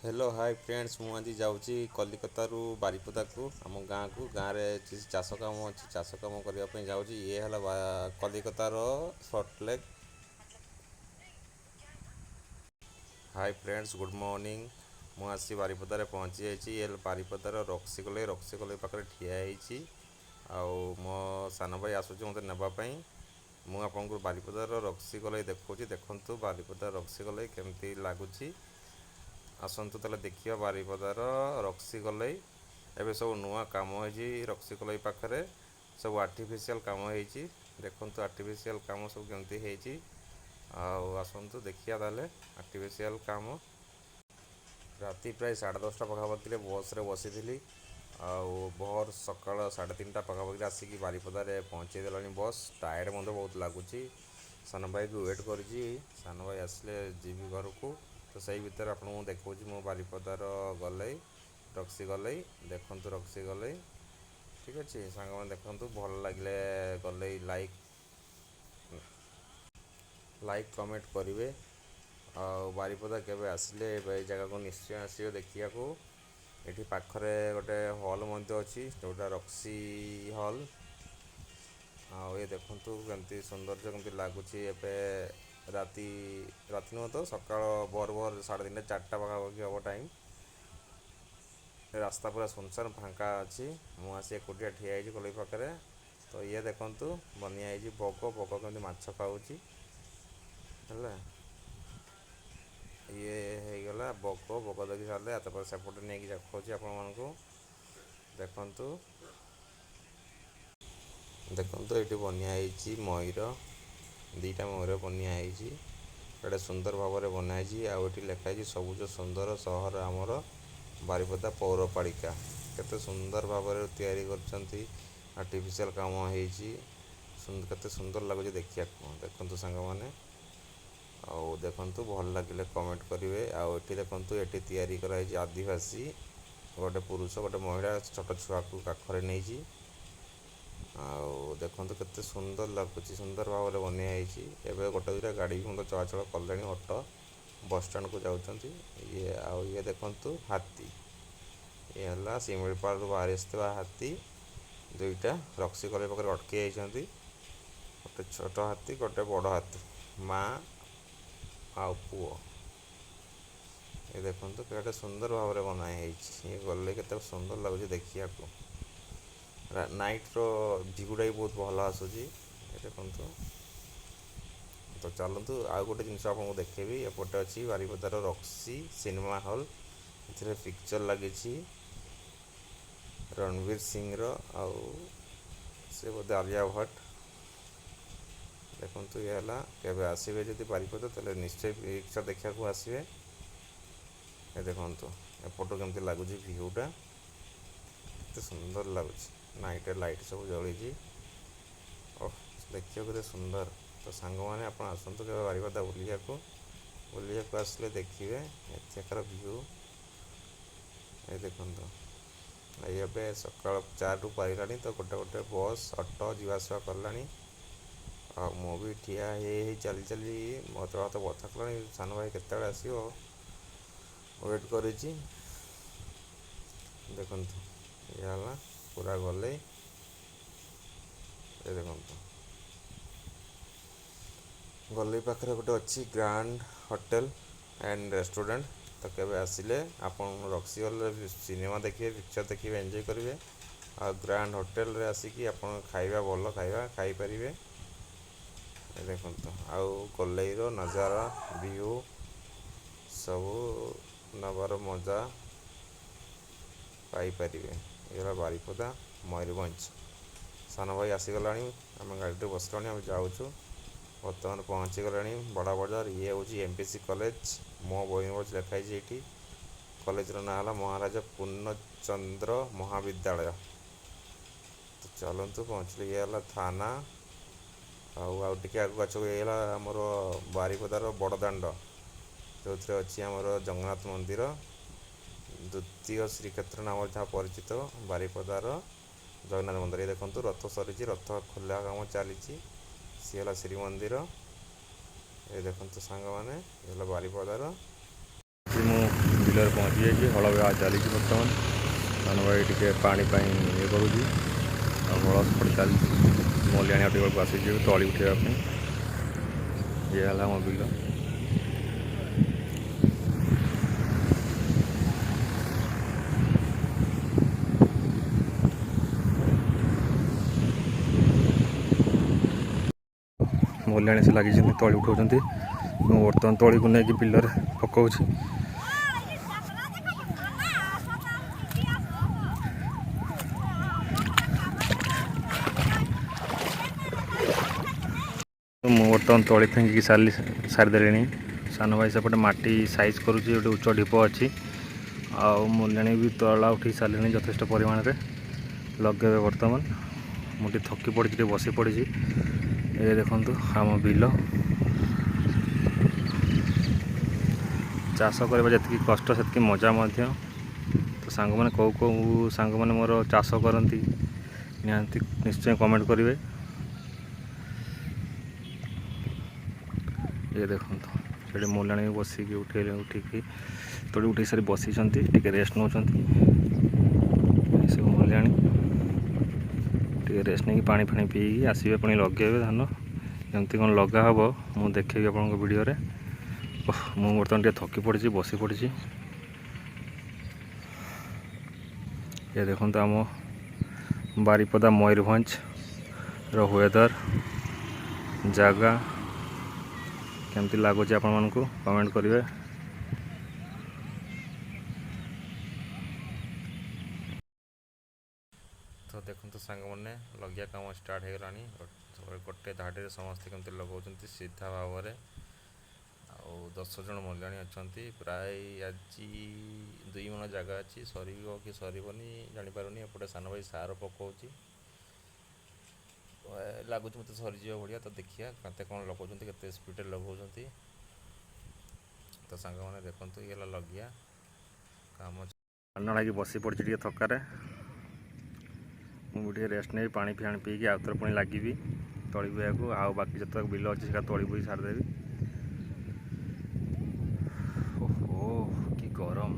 Hello hi friends, ମୁଁ ଆଜି ଯାଉଛି କଲିକତାରୁ ବାରିପଦାକୁ ଆମ ଗାଁକୁ। ଗାଁରେ କିଛି ଚାଷ କାମ ଅଛି, ଚାଷ କାମ କରିବା ପାଇଁ ଯାଉଛି। ଇଏ ହେଲା କଲିକତାର salt lake. High friends, good morning. ମୁଁ ଆସି ବାରିପଦାରେ ପହଞ୍ଚି ଯାଇଛି। ଏ ବାରିପଦାର ରକ୍ସିକଲେଇ ପାଖରେ ଠିଆ ହେଇଛି। ଆଉ ମୋ ସାନ ଭାଇ ଆସୁଛି ମୋତେ ନେବା ପାଇଁ। ମୁଁ ଆପଣଙ୍କୁ ବାରିପଦାର ରକ୍ସିକଲେଇ ଦେଖାଉଛି। ଦେଖନ୍ତୁ ବାରିପଦାର ରକ୍ସିକଲେଇ କେମିତି ଲାଗୁଛି। ଆସନ୍ତୁ ତାହେଲେ ଦେଖିବା ବାରିପଦାର ରକ୍ସିକଲେଇ। ଏବେ ସବୁ ନୂଆ କାମ ହେଇଛି ରକ୍ସିକଲେଇ ପାଖରେ। ସବୁ ଆର୍ଟିଫିସିଆଲ କାମ ହେଇଛି। ଦେଖନ୍ତୁ ଆର୍ଟିଫିସିଆଲ କାମ ସବୁ କେମିତି ହେଇଛି। ଆଉ ଆସନ୍ତୁ ଦେଖିବା ତାହେଲେ ଆର୍ଟିଫିସିଆଲ କାମ। ରାତି ପ୍ରାୟ 10:30 ପାଖାପାଖିରେ ବସ୍ରେ ବସିଥିଲି। ଆଉ ଭୋର ସକାଳ 3:30 ପାଖାପାଖିରେ ଆସିକି ବାରିପଦାରେ ପହଞ୍ଚେଇ ଦେଲାଣି ବସ୍। ଟାୟାର୍ଡ଼ ମଧ୍ୟ ବହୁତ ଲାଗୁଛି। ସାନ ଭାଇକୁ ୱେଟ୍ କରିଛି। ସାନ ଭାଇ ଆସିଲେ ଯିବି ଘରକୁ। ତ ସେଇ ଭିତରେ ଆପଣଙ୍କୁ ଦେଖାଉଛି ମୁଁ ବାରିପଦାର ଗଲେଇ ରକ୍ସିକଲେଇ। ଦେଖନ୍ତୁ ରକ୍ସିକଲେଇ। ଠିକ୍ ଅଛି ସାଙ୍ଗମାନେ, ଦେଖନ୍ତୁ ଭଲ ଲାଗିଲେ ଗଲେଇ ଲାଇକ୍ କମେଣ୍ଟ କରିବେ। ଆଉ ବାରିପଦା କେବେ ଆସିଲେ ଏଇ ଜାଗାକୁ ନିଶ୍ଚୟ ଆସିବେ ଦେଖିବାକୁ। ଏଠି ପାଖରେ ଗୋଟେ ହଲ୍ ମଧ୍ୟ ଅଛି, ଯେଉଁଟା ରକ୍ସି ହଲ୍। ଆଉ ଏ ଦେଖନ୍ତୁ କେମିତି ସୌନ୍ଦର୍ଯ୍ୟ କେମିତି ଲାଗୁଛି। ଏବେ ରାତି ନୁହଁ ତ, ସକାଳ ଭୋର 3:30 4ଟା ପାଖାପାଖି ହେବ ଟାଇମ୍। ରାସ୍ତା ପୁରା ସୁନସାନ୍ ଫାଙ୍କା ଅଛି। ମୁଁ ଆସି ଏକୁଟିଆ ଠିଆ ହେଇଛି କଲେଇ ପାଖରେ। ତ ଇଏ ଦେଖନ୍ତୁ ବନିଆ ହେଇଛି ବଗ କେମିତି ମାଛ ଖାଉଛି ହେଲା। ଇଏ ହେଇଗଲା ବଗ ଦେଖି ସାରିଲେ ତାପରେ ସେପଟେ ନେଇକି ଦେଖାଉଛି ଆପଣମାନଙ୍କୁ। ଦେଖନ୍ତୁ ଏଇଠି ବନିଆ ହେଇଛି ମୟୂର। ଦୁଇଟା ମୟୂର ବନିଆ ହେଇଛି। ଏଇଟା ସୁନ୍ଦର ଭାବରେ ବନା ହେଇଛି। ଆଉ ଏଠି ଲେଖା ହେଇଛି ସବୁଜ ସୁନ୍ଦର ସହର ଆମର ବାରିପଦା ପୌରପାଳିକା। କେତେ ସୁନ୍ଦର ଭାବରେ ତିଆରି କରିଛନ୍ତି। ଆର୍ଟିଫିସିଆଲ କାମ ହେଇଛି। କେତେ ସୁନ୍ଦର ଲାଗୁଛି ଦେଖିବାକୁ। ଦେଖନ୍ତୁ ସାଙ୍ଗମାନେ। ଆଉ ଦେଖନ୍ତୁ ଭଲ ଲାଗିଲେ କମେଣ୍ଟ କରିବେ। ଆଉ ଏଠି ଦେଖନ୍ତୁ, ଏଠି ତିଆରି କରାହେଇଛି ଆଦିବାସୀ। ଗୋଟେ ପୁରୁଷ ଗୋଟେ ମହିଳା ଛୋଟ ଛୁଆକୁ କାଖରେ ନେଇଛି। ଆଉ ଦେଖନ୍ତୁ କେତେ ସୁନ୍ଦର ଲାଗୁଛି। ସୁନ୍ଦର ଭାବରେ ବନିଆ ହେଇଛି। ଏବେ ଗୋଟେ ଦୁଇଟା ଗାଡ଼ି ବି ମଧ୍ୟ ଚଳାଚଳ କଲେଣି। ଅଟୋ ବସଷ୍ଟାଣ୍ଡକୁ ଯାଉଛନ୍ତି। ଇଏ ଦେଖନ୍ତୁ ହାତୀ। ଇଏ ହେଲା ଶିମିଳିପାଳରୁ ବାହାରି ଆସିଥିବା ହାତୀ। ଦୁଇଟା ରକ୍ସିକଲେଇ ପାଖରେ ଅଟକି ଯାଇଛନ୍ତି। ଗୋଟେ ଛୋଟ ହାତୀ ଗୋଟେ ବଡ଼ ହାତୀ, ମା ଆଉ ପୁଅ। ଏ ଦେଖନ୍ତୁ କେତେ ସୁନ୍ଦର ଭାବରେ ବନା ହେଇଛି। ଇଏ ଗଲେ କେତେ ସୁନ୍ଦର ଲାଗୁଛି ଦେଖିବାକୁ। ନାଇଟ୍ର ଭିୟୁଟା ବି ବହୁତ ଭଲ ଆସୁଛି। ଏ ଦେଖନ୍ତୁ। ତ ଚାଲନ୍ତୁ ଆଉ ଗୋଟେ ଜିନିଷ ଆପଣଙ୍କୁ ଦେଖେଇବି। ଏପଟେ ଅଛି ବାରିପଦାର ରକ୍ସି ସିନେମା ହଲ୍। ଏଥିରେ ପିକ୍ଚର ଲାଗିଛି ରଣବୀର ସିଂର। ଆଉ ସେ ବୋଧେ ଆଲିଆ ଭଟ୍ଟ। ଦେଖନ୍ତୁ ଇଏ ହେଲା, କେବେ ଆସିବେ ଯଦି ବାରିପଦା ତାହେଲେ ନିଶ୍ଚୟ ପିକ୍ଚର ଦେଖିବାକୁ ଆସିବେ। ଏ ଦେଖନ୍ତୁ ଏପଟୁ କେମିତି ଲାଗୁଛି ଭିୟୁଟା। କେତେ ସୁନ୍ଦର ଲାଗୁଛି। ନାଇଟରେ ଲାଇଟ୍ ସବୁ ଜଳିଛି। ଓଃ, ଦେଖିବାକୁ କେତେ ସୁନ୍ଦର। ତ ସାଙ୍ଗମାନେ ଆପଣ ଆସନ୍ତୁ କେବେ ବାରିପଦା ବୁଲିବାକୁ ଆସିଲେ ଦେଖିବେ ଏଠାକାର ଭିୟୁ। ଏ ଦେଖନ୍ତୁ ଏବେ ସକାଳ 4ରୁ ପାଇଲାଣି ତ ଗୋଟେ ବସ୍ ଅଟୋ ଯିବା ଆସିବା କଲାଣି। ଆଉ ମୁଁ ବି ଠିଆ ହେଇ ଚାଲି ମୋତେ ହାତ ବଥା କଲାଣି। ସାନ ଭାଇ କେତେବେଳେ ଆସିବ ୱେଟ୍ କରିଛି। ଦେଖନ୍ତୁ ଇଏ ହେଲା ପୁରା ଗଲେଇ। ଏ ଦେଖନ୍ତୁ ଗଲେଇ ପାଖରେ ଗୋଟେ ଅଛି ଗ୍ରାଣ୍ଡ ହୋଟେଲ ଆଣ୍ଡ ରେଷ୍ଟୁରାଣ୍ଟ। ତ କେବେ ଆସିଲେ ଆପଣ ରକ୍ସିକଲେଇ ସିନେମା ଦେଖିବେ, ପିକ୍ଚର ଦେଖିବେ, ଏନ୍ଜୟ କରିବେ। ଆଉ ଗ୍ରାଣ୍ଡ ହୋଟେଲରେ ଆସିକି ଆପଣ ଭଲ ଖାଇବା ଖାଇପାରିବେ। ଏ ଦେଖନ୍ତୁ ଆଉ କଲେଇର ନଜାରା ଭିୟୁ ସବୁ ନେବାର ମଜା ପାଇପାରିବେ। ଏ ହେଲା ବାରିପଦା ମୟୂରଭଞ୍ଜ। ସାନ ଭାଇ ଆସିଗଲାଣି। ଆମେ ଗାଡ଼ିରେ ବସିଲାଣି, ଆମେ ଯାଉଛୁ। ବର୍ତ୍ତମାନ ପହଞ୍ଚିଗଲାଣି ବଡ଼ ବଜାର। ଇଏ ହେଉଛି MPC କଲେଜ। ମୋ ମୟୂରଭଞ୍ଜ ଲେଖା ହେଇଛି ଏଇଠି। କଲେଜର ନାଁ ହେଲା ମହାରାଜା ପୂର୍ଣ୍ଣଚନ୍ଦ୍ର ମହାବିଦ୍ୟାଳୟ। ତ ଚାଲନ୍ତୁ ପହଞ୍ଚିଲେ। ଇଏ ହେଲା ଥାନା। ଆଉ ଟିକେ ଆଗକୁ ହେଇଗଲା ଆମର ବାରିପଦାର ବଡ଼ଦାଣ୍ଡ, ଯେଉଁଥିରେ ଅଛି ଆମର ଜଗନ୍ନାଥ ମନ୍ଦିର। ଦ୍ୱିତୀୟ ଶ୍ରୀକ୍ଷେତ୍ର ନାମରେ ଯାହା ପରିଚିତ ବାରିପଦାର ଜଗନ୍ନାଥ ମନ୍ଦିର। ଦେଖନ୍ତୁ ରଥ ସରିଛି, ରଥ ଖୋଲା କାମ ଚାଲିଛି। ସିଏ ହେଲା ଶ୍ରୀମନ୍ଦିର। ଏ ଦେଖନ୍ତୁ ସାଙ୍ଗମାନେ, ଏ ହେଲା ବାରିପଦାର। ମୁଁ ବିଲରେ ପହଞ୍ଚି ଯାଇଛି। ହଳ ଚାଲିଛି ବର୍ତ୍ତମାନ। ସାନ ଭାଇ ଟିକେ ପାଣି ପାଇଁ ଇଏ କରୁଛି ଆଉ ହଳ ସେପଟେ ଚାଲିଛି। ମୂଲିଆଣି ଆଉ ଟିକେ ବେଳକୁ ଆସିଯିବେ ତଳି ଉଠାଇବା ପାଇଁ। ଇଏ ହେଲା ଆମ ବିଲ। ମୂଲିଆଣି ସେ ଲାଗିଛନ୍ତି ତଳି ଉଠାଉଛନ୍ତି। ମୁଁ ବର୍ତ୍ତମାନ ତଳିକୁ ନେଇକି ବିଲରେ ପକାଉଛି। ମୁଁ ବର୍ତ୍ତମାନ ତଳି ଫିଙ୍ଗିକି ସାରିଦେଲିଣି। ସାନ ଭାଇ ସେପଟେ ମାଟି ସାଇଜ୍ କରୁଛି। ଗୋଟେ ଉଚ୍ଚ ଢିପ ଅଛି ଆଉ ମୂଲିଆଣି ବି ତଳା ଉଠାଇ ସାରିଲେଣି ଯଥେଷ୍ଟ ପରିମାଣରେ। ଲଗେଇବେ ବର୍ତ୍ତମାନ। ମୁଁ ଟିକେ ଥକି ପଡ଼ିଛି, ଟିକେ ବସି ପଡ଼ିଛି। ଏ ଦେଖନ୍ତୁ ଆମ ବିଲ। ଚାଷ କରିବା ଯେତିକି କଷ୍ଟ ସେତିକି ମଜା ମଧ୍ୟ। ତ ସାଙ୍ଗମାନେ କେଉଁ ସାଙ୍ଗମାନେ ମୋର ଚାଷ କରନ୍ତି ନିଶ୍ଚୟ କମେଣ୍ଟ କରିବେ। ଇଏ ଦେଖନ୍ତୁ ସେଠି ମୂଲିଆଣି ବସିକି ଉଠିକି ତଳି ଉଠାଇ ସାରି ବସିଛନ୍ତି, ଟିକେ ରେଷ୍ଟ ନେଉଛନ୍ତି। ଏସବୁ ମୂଲିଆଣି ଟିକେ ରେଷ୍ଟ ନେଇକି ପାଣି ପିଇକି ଆସିବେ, ପୁଣି ଲଗେଇବେ ଧାନ। କେମିତି କ'ଣ ଲଗା ହେବ ମୁଁ ଦେଖେଇବି ଆପଣଙ୍କ ଭିଡ଼ିଓରେ। ମୁଁ ବର୍ତ୍ତମାନ ଟିକେ ଥକି ପଡ଼ିଛି, ବସି ପଡ଼ିଛି। ଏ ଦେଖନ୍ତୁ ଆମ ବାରିପଦା ମୟୂରଭଞ୍ଜର ୱେଦର ଜାଗା କେମିତି ଲାଗୁଛି ଆପଣମାନଙ୍କୁ କମେଣ୍ଟ କରିବେ। ତ ଦେଖନ୍ତୁ ସାଙ୍ଗମାନେ ଲଗିଆ କାମ ଷ୍ଟାର୍ଟ ହେଇଗଲାଣି। ଗୋଟେ ଧାଡ଼ିରେ ସମସ୍ତେ କେମିତି ଲଗାଉଛନ୍ତି ସିଧା ଭାବରେ। ଆଉ 10 ଜଣ ମୂଲିଆଣି ଅଛନ୍ତି। ପ୍ରାୟ ଆଜି 2 ମଣ ଜାଗା ଅଛି, ସରିବ କି ସରିବନି ଜାଣିପାରୁନି। ଏପଟେ ସାନ ଭାଇ ସାର ପକାଉଛି, ଲାଗୁଛି ମୋତେ ସରିଯିବ ଭଳିଆ। ତ ଦେଖିବା କେତେ କ'ଣ ଲଗାଉଛନ୍ତି, କେତେ ସ୍ପିଡ଼ରେ ଲଗାଉଛନ୍ତି। ତ ସାଙ୍ଗମାନେ ଦେଖନ୍ତୁ ଇଏ ହେଲା ଲଗିଆ କାମ। ହେଇକି ବସି ପଡ଼ିଛି ଟିକେ ଥକାରେ। ମୁଁ ଟିକେ ରେଷ୍ଟ ନେଇ ପାଣି ପିଇକି ଆଉ ଥରେ ପୁଣି ଲାଗିବି ତଳି ବୁହାଇବାକୁ। ଆଉ ବାକି ଯେତେକ ବିଲ ଅଛି ସେଟା ତଳି ବୁହି ସାରିଦେବି। ଓହୋ କି ଗରମ!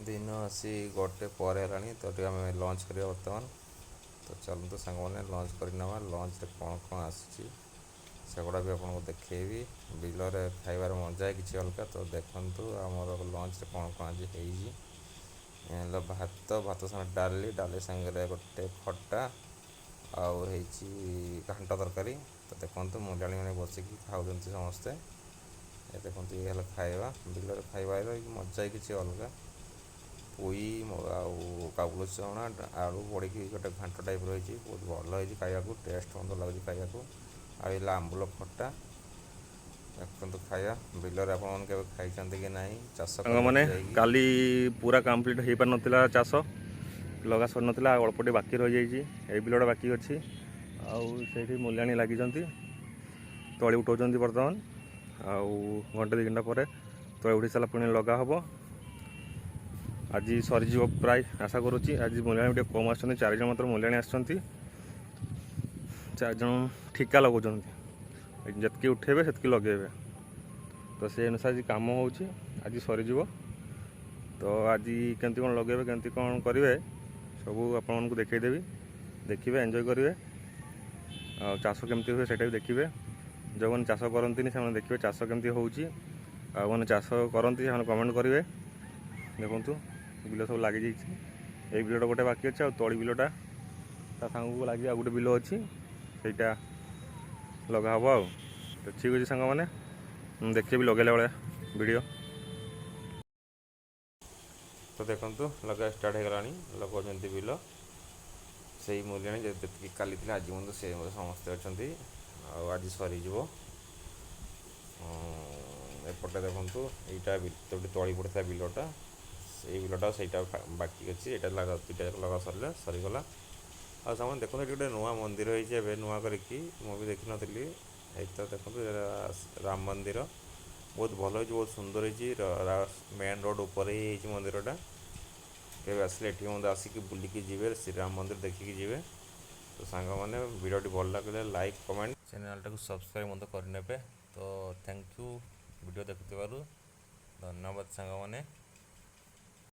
ଦିନ ଆସି 1ଟେ ପରେ ହେଲାଣି। ତ ଟିକେ ଆମେ ଲଞ୍ଚ କରିବା ବର୍ତ୍ତମାନ। ତ ଚାଲନ୍ତୁ ସାଙ୍ଗମାନେ ଲଞ୍ଚ କରିନେବା। ଲଞ୍ଚରେ କ'ଣ କ'ଣ ଆସିଛି ସେଗୁଡ଼ା ବି ଆପଣଙ୍କୁ ଦେଖେଇବି। ବିଲରେ ଖାଇବାର ମଜା କିଛି ଅଲଗା। ତ ଦେଖନ୍ତୁ ଆମର ଲଞ୍ଚରେ କ'ଣ କ'ଣ ଆଜି ହେଇଛି। ହେଲା ଭାତ ସାଙ୍ଗରେ ଡାଲି ସାଙ୍ଗରେ ଗୋଟେ ଖଟା ଆଉ ହେଇଛି ଘାଣ୍ଟ ତରକାରୀ। ତ ଦେଖନ୍ତୁ ମୂଲିଆଣିମାନେ ବସିକି ଖାଉଛନ୍ତି ସମସ୍ତେ। ଏ ଦେଖନ୍ତୁ ଇଏ ହେଲା ଖାଇବା। ବିଲରେ ଖାଇବାର ମଜା କିଛି ଅଲଗା। ପୋଇ ଆଉ କାବୁଲ ଚଣା ଆଳୁ ପଡ଼ିକି ଗୋଟେ ଘାଣ୍ଟ ଟାଇପ୍ର ହେଇଛି, ବହୁତ ଭଲ ହେଇଛି ଖାଇବାକୁ। ଟେଷ୍ଟ ମଧ୍ୟ ଲାଗୁଛି ଖାଇବାକୁ। ଆଉ ହେଲା ଆମ୍ବୁଲ ଖଟା। ଦେଖନ୍ତୁ ଖାଇବା। ବିଲରେ ଆପଣମାନେ କେବେ ଖାଇଛନ୍ତି କି ନାହିଁ? ଚାଷ ସାଙ୍ଗମାନେ କାଲି ପୁରା କମ୍ପ୍ଲିଟ୍ ହେଇପାରିନଥିଲା ଚାଷ, ଲଗା ସରିନଥିଲା। ଆଉ ଅଳ୍ପ ଟିକେ ବାକି ରହିଯାଇଛି। ଏଇ ବିଲଟା ବାକି ଅଛି। ଆଉ ସେଇଠି ମୂଲିଆଣି ଲାଗିଛନ୍ତି, ତଳି ଉଠାଉଛନ୍ତି ବର୍ତ୍ତମାନ। ଆଉ ଘଣ୍ଟେ 2 ଘଣ୍ଟା ପରେ ତଳି ଉଠି ସାରିଲା ପୁଣି ଲଗା ହେବ। ଆଜି ସରିଯିବ ପ୍ରାୟ ଆଶା କରୁଛି। ଆଜି ମୂଲିଆଣି ଟିକେ କମ୍ ଆସୁଛନ୍ତି, 4 ଜଣ ମାତ୍ର ମୂଲିଆଣି ଆସିଛନ୍ତି। 4 ଜଣ ଠିକା ଲଗାଉଛନ୍ତି, ଯେତିକି ଉଠାଇବେ ସେତିକି ଲଗାଇବେ। ତ ସେ ଅନୁସାରେ ଆଜି କାମ ହେଉଛି। ଆଜି ସରିଯିବ। ତ ଆଜି କେମିତି କ'ଣ ଲଗାଇବେ, କେମିତି କ'ଣ କରିବେ ସବୁ ଆପଣମାନଙ୍କୁ ଦେଖାଇଦେବି। ଦେଖିବେ, ଏନ୍ଜୟ କରିବେ। ଆଉ ଚାଷ କେମିତି ହୁଏ ସେଇଟା ବି ଦେଖିବେ। ଯେଉଁମାନେ ଚାଷ କରନ୍ତିନି ସେମାନେ ଦେଖିବେ ଚାଷ କେମିତି ହେଉଛି। ଆଉ ମାନେ ଚାଷ କରନ୍ତି ସେମାନେ କମେଣ୍ଟ କରିବେ। ଦେଖନ୍ତୁ ବିଲ ସବୁ ଲାଗିଯାଇଛି। ଏଇ ବିଲଟା ଗୋଟେ ବାକି ଅଛି। ଆଉ ତଳି ବିଲଟା ତା ସାଙ୍ଗକୁ ଲାଗି ଆଉ ଗୋଟେ ବିଲ ଅଛି, ସେଇଟା ଲଗା ହେବ। ଆଉ ତ ଠିକ୍ ଅଛି ସାଙ୍ଗମାନେ, ମୁଁ ଦେଖିବି ଲଗାଇଲା ଭଳିଆ ଭିଡ଼ିଓ। ତ ଦେଖନ୍ତୁ ଲଗା ଷ୍ଟାର୍ଟ ହେଇଗଲାଣି। ଲଗାଉଛନ୍ତି ବିଲ। ସେଇ ମୂଲିଆଣି ଯେତିକି କାଲି ଥିଲା ଆଜି ମଧ୍ୟ ସେ ସମସ୍ତେ ଅଛନ୍ତି। ଆଉ ଆଜି ସରିଯିବ। ଏପଟେ ଦେଖନ୍ତୁ ଏଇଟା ଯେଉଁଠି ତଳି ପଡ଼ିଥିଲା ବିଲଟା, ସେଇ ବିଲଟା ସେଇଟା ବାକି ଅଛି। ଏଇଟା ଦୁଇଟା ଯାକ ଲଗା ସରିଗଲା। ଆଉ ସେମାନେ ଦେଖନ୍ତୁ ଏଠି ଗୋଟେ ନୂଆ ମନ୍ଦିର ହେଇଛି ଏବେ ନୂଆ କରିକି, ମୁଁ ବି ଦେଖିନଥିଲି। ଏଇ ତ ଦେଖନ୍ତୁ ରାମ ମନ୍ଦିର ବହୁତ ଭଲ ହେଇଛି, ବହୁତ ସୁନ୍ଦର ହେଇଛି। ମେନ୍ ରୋଡ଼ ଉପରେ ହିଁ ହେଇଛି ମନ୍ଦିରଟା। କେବେ ଆସିଲେ ଏଠି ମଧ୍ୟ ଆସିକି ବୁଲିକି ଯିବେ, ଶ୍ରୀରାମ ମନ୍ଦିର ଦେଖିକି ଯିବେ। तो ସାଙ୍ଗମାନେ ଭିଡ଼ିଓଟି ଭଲ ଲାଗିଲେ ଲାଇକ୍ କମେଣ୍ଟ ଚ୍ୟାନେଲଟାକୁ ସବସ୍କ୍ରାଇବ୍ ମଧ୍ୟ କରିନେବେ। ତ ଥ୍ୟାଙ୍କ ୟୁ ଭିଡ଼ିଓ ଦେଖୁଥିବାରୁ ଧନ୍ୟବାଦ ସାଙ୍ଗମାନେ।